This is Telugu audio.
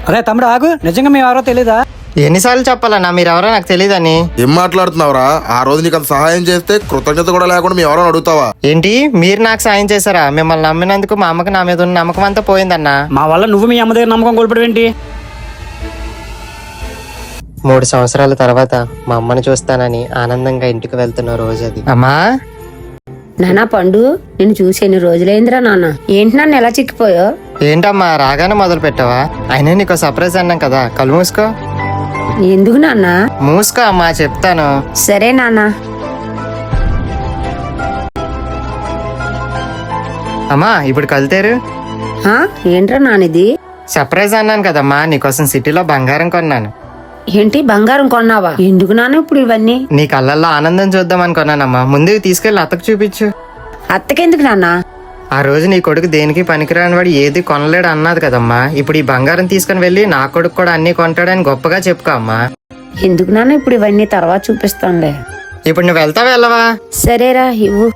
అరే తమ్ముడు ఆగు, నిజంగా మేము ఎవరో తెలీదా? ఎన్నిసార్లు చెప్పాలన్నా మీరెవరో నాకు తెలియదని? ఏం మాట్లాడుతున్నావురా? ఆ రోజు నీకు అంత సహాయం చేస్తే కృతజ్ఞత కూడా లేకుండా మీ ఎవరైనా అడుగుతావా? ఏంటి మీరు నాకు సాయం చేశారా? మిమ్మల్ని నమ్మినందుకు మా అమ్మకి నా మీద ఉన్న నమ్మకం అంతా పోయిందన్నా. మా వల్ల నువ్వు మీ అమ్మ దగ్గర నమ్మకం కోల్పోవడం ఏంటి? 3 సంవత్సరాల తర్వాత మా అమ్మని చూస్తానని ఆనందంగా ఇంటికి వెళ్తున్న రోజు అది. అమ్మా నానా పండు, నేను చూసి ఎన్ని రోజులైందిరా నాన్న. ఏంటి నన్ను ఎలా చిక్కిపోయో? ఏంటమ్మా రాగానే మొదలు పెట్టావా? అయినా నీకు సర్ప్రైజ్ అన్నాం కదా, కళ్ళు మూసుకో. ఎందుకు నాన్న? మూసుకో అమ్మా, చెప్తాను. సరే నాన్న. అమ్మా ఇప్పుడు కలుతారు. ఏంట్రా నానిది? సర్ప్రైజ్ అన్నాను కదమ్మా, నీకోసం సిటీలో బంగారం కొన్నాను. ఏంటి బంగారం కొన్నావా? ఎందుకు నాన్న ఇప్పుడు ఇవన్నీ? నీ కళ్ళల్లో ఆనందం చూద్దాం అనుకున్నానమ్మా. ముందుకు తీసుకెళ్లి అత్తకు చూపించు. అత్తకెందుకు నాన్న? ఆ రోజు నీ కొడుకు దేనికి పనికిరాని వాడు ఏది కొనలేడు అన్నది కదమ్మా. ఇప్పుడు ఈ బంగారం తీసుకుని వెళ్ళి నా కొడుకు కూడా అన్ని కొంటాడని గొప్పగా చెప్పుకో అమ్మా. ఎందుకు నాన్న ఇప్పుడు ఇవన్నీ? తర్వాత చూపిస్తానులే. ఇప్పుడు నువ్వు వెళ్తావా వెళ్ళవా? సరేరా, ఇవ్వు.